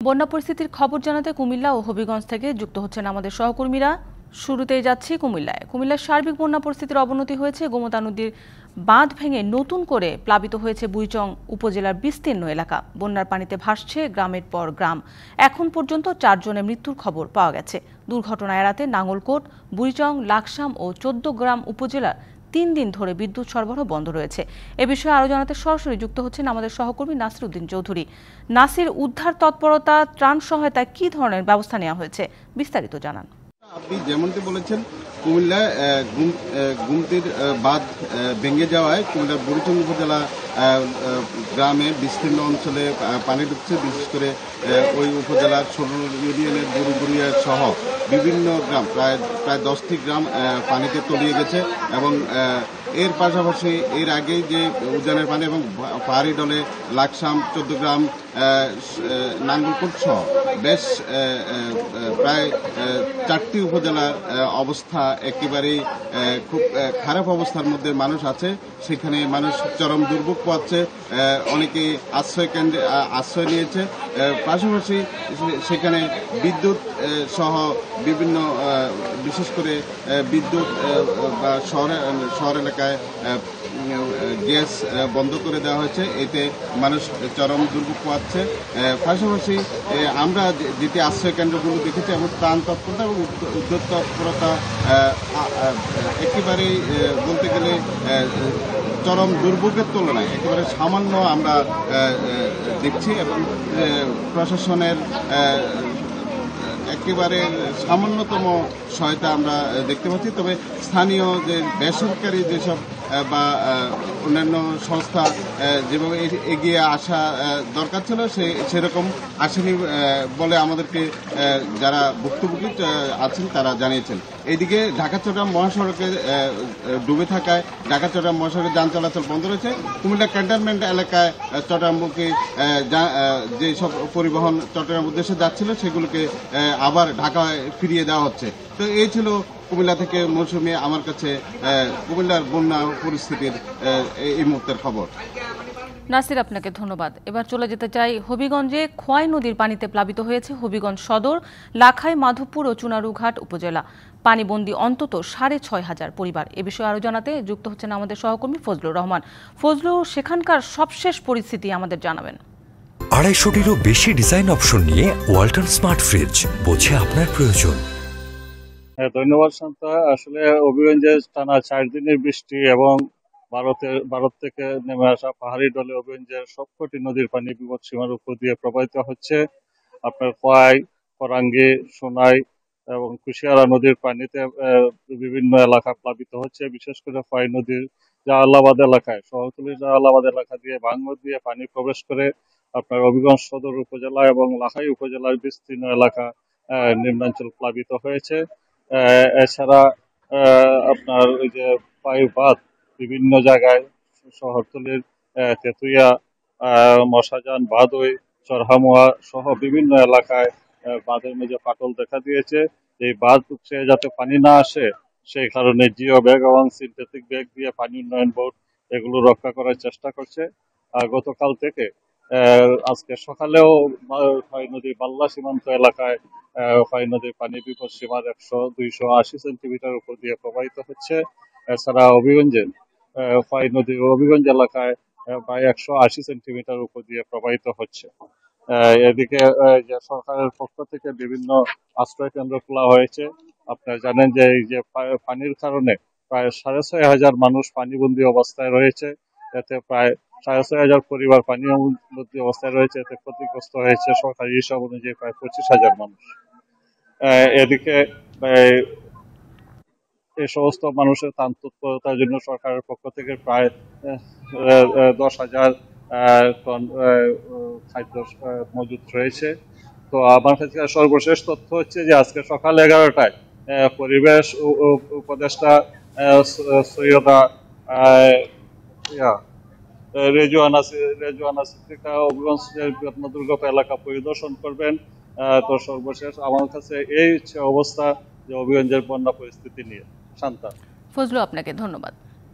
বন্যা পরিস্থিতির খবর জানাতে কুমিল্লা ও হবিগঞ্জ থেকে যুক্ত হচ্ছেন আমাদের সহকর্মীরা। শুরুতেই যাচ্ছি কুমিল্লায়। কুমিল্লার সার্বিক বন্যা পরিস্থিতির অবনতি হয়েছে। গোমতী নদীর বাঁধ ভেঙে নতুন করে প্লাবিত হয়েছে বুড়িচং উপজেলার বিস্তীর্ণ এলাকা। বন্যার পানিতে ভাসছে গ্রামের পর গ্রাম। এখন পর্যন্ত 4 জনের মৃত্যুর খবর পাওয়া গেছে। দুর্ঘটনা এড়াতে নাঙ্গলকোট, বুড়িচং, লাকসাম ও 14 গ্রাম উপজেলার 3 দিন ধরে বিদ্যুৎ সরবরাহ বন্ধ রয়েছে। এ বিষয়ে আরও জানাতে সরাসরি যুক্ত হচ্ছেন আমাদের সহকর্মী নাসির উদ্দিন চৌধুরী। নাসির, উদ্ধার তৎপরতা, ত্রাণ সহায়তায় কী ধরনের ব্যবস্থা নেওয়া হয়েছে, বিস্তারিত জানান। আপনি যেমনটি বলেছেন, কুমিল্লায় গুমতির বাঁধ ভেঙে যাওয়ায় কুমিল্লার বুড়িচং উপজেলা গ্রামে বিস্তীর্ণ অঞ্চলে পানি ঢুকছে। বিশেষ করে ওই উপজেলার ছোট ইউনিয়নের বুড়িয়া সহ বিভিন্ন গ্রাম, প্রায় 10টি গ্রাম পানিতে তলিয়ে গেছে। এবং এর পাশাপাশি এর আগেই যে উজানের পানি এবং পাহাড়ি ডলে লাকসাম, 14 গ্রাম, নাঙ্গলকোট সহ বেশ প্রায় 4টি উপজেলার অবস্থা একেবারেই খুব খারাপ অবস্থার মধ্যে মানুষ আছে। সেখানে মানুষ চরম দুর্ভোগ পাচ্ছে। অনেকে আশ্রয়কেন্দ্রে আশ্রয় নিয়েছে। পাশাপাশি সেখানে বিদ্যুৎ সহ বিভিন্ন বিশেষ করে বিদ্যুৎ বা শহর এলাকায় গ্যাস বন্ধ করে দেওয়া হয়েছে। এতে মানুষ চরম দুর্ভোগ পাচ্ছে। পাশাপাশি আমরা যেটি আশ্রয় কেন্দ্রগুলো দেখেছি এবং ত্রাণ তৎপরতা এবং উদ্যোগ তৎপরতা একেবারেই বলতে গেলে চরম দুর্ভোগের তুলনায় একেবারে সামান্য আমরা দেখছি। এবং প্রশাসনের একেবারে সামান্যতম সহায়তা আমরা দেখতে পাচ্ছি। তবে স্থানীয় যে বেসরকারি যেসব বা অন্যান্য সংস্থা যেভাবে এগিয়ে আসা দরকার ছিল সেরকম আসেনি বলে আমাদেরকে যারা ভুক্তভোগী আছেন তারা জানিয়েছেন। এইদিকে ঢাকা চট্টগ্রাম মহাসড়কে ডুবে থাকায় ঢাকা চট্টগ্রাম মহাসড়কে যান চলাচল বন্ধ রয়েছে। কুমিল্লা ক্যান্টনমেন্ট এলাকায় চট্টগ্রামমুখী যেসব পরিবহন চট্টগ্রাম উদ্দেশ্যে যাচ্ছিল সেগুলোকে আবার ঢাকায় ফিরিয়ে দেওয়া হচ্ছে। তো এই ছিল কুমিল্লা থেকে মৌসুমী আমার কাছে কুমিল্লার বন্যা পরিস্থিতির এই মুহূর্তের খবর। নাসির, আপনাকে ধন্যবাদ। এবার চলে যেতে চাই হবিগঞ্জে। খোয়াই নদীর পানিতে প্লাবিত হয়েছে হবিগঞ্জ সদর, লাখাই, মাধবপুর ও চুনারুঘাট উপজেলা। পানিবন্দী অন্তত 6,500 পরিবার। এ বিষয়ে আরও জানাতে যুক্ত হচ্ছেন আমাদের সহকর্মী ফজলুর রহমান। ফজলু, সেখানকার সবশেষ পরিস্থিতি আমাদের জানাবেন। 250টিরও বেশি ডিজাইন অপশন নিয়ে ওয়ালটন স্মার্ট ফ্রিজ, বোঝে আপনার প্রয়োজন। হ্যাঁ, ধন্যবাদ শান্তা। আসলে হবিগঞ্জে টানা 4 দিনের বৃষ্টি এবং ভারত থেকে নেমে আসা পাহাড়ি ঢলে হবিগঞ্জের সবকটি নদীর পানি বিপদসীমার উপর দিয়ে প্রবাহিত হচ্ছে। আপনার খোয়াই, ফরাঙ্গি, সোনাই এবং কুশিয়ারা নদীর পানিতে বিভিন্ন এলাকা প্লাবিত হচ্ছে। বিশেষ করে খোয়াই নদীর জাহালাবাদ এলাকায়, শহরতলির জাহালাবাদ এলাকা দিয়ে ভাঙর দিয়ে পানি প্রবেশ করে আপনার হবিগঞ্জ সদর উপজেলা এবং লাখাই উপজেলার বিস্তীর্ণ এলাকা নিম্নাঞ্চল প্লাবিত হয়েছে। এছাড়া আপনার ওই যে বায়ুবাদ বিভিন্ন জায়গায় শহরতলির তেতুইয়া, মশাজান, বাদই, চরহামুয়া সহ বিভিন্ন এলাকায় বাঁধের মেঝে ফাটল দেখা দিয়েছে। এই বাঁধ ছেয়ে যাতে পানি না আসে সেই কারণে জিও ব্যাগ এবং সিনথেটিক ব্যাগ দিয়ে পানি উন্নয়ন বোর্ড এগুলো রক্ষা করার চেষ্টা করছে। গতকাল থেকে আজকে সকালেও খোয়াই নদী বাল্লা সীমান্ত এলাকায় খোয়াই নদীর পানি বিপদ সীমার 100-280 সেন্টিমিটার উপর দিয়ে প্রবাহিত হচ্ছে। এছাড়া হবিগঞ্জের খোয়াই নদীর হবিগঞ্জ এলাকায় প্রায় 180 সেন্টিমিটার উপর দিয়ে প্রবাহিত হচ্ছে। এদিকে যে সরকারের পক্ষ থেকে বিভিন্ন আশ্রয় কেন্দ্র খোলা হয়েছে। আপনারা জানেন যে এই যে পানির কারণে প্রায় 6,500 মানুষ পানিবন্দী অবস্থায় রয়েছে। এতে প্রায় 6,500 পরিবার পানিবন্দী অবস্থায় রয়েছে। এতে ক্ষতিগ্রস্ত হয়েছে সরকারি হিসাব অনুযায়ী প্রায় 25,000 মানুষ। এদিকে এই সমস্ত মানুষের ত্রাণ তৎপরতার জন্য সরকারের পক্ষ থেকে প্রায় 10,000 টন খাদ্য মজুত রয়েছে। তো আমার কাছে সর্বশেষ তথ্য হচ্ছে যে আজকে সকাল 11টায় পরিবেশ উপদেষ্টা সৈয়দা রেজওয়ানা সিদ্দিকা হবিগঞ্জের দুর্গত এলাকা পরিদর্শন করবেন। তো সর্বশেষ আমার কাছে এই অবস্থা যে হবিগঞ্জের বন্যা পরিস্থিতি নিয়ে। শান্তা। ফজলু, আপনাকে ধন্যবাদ।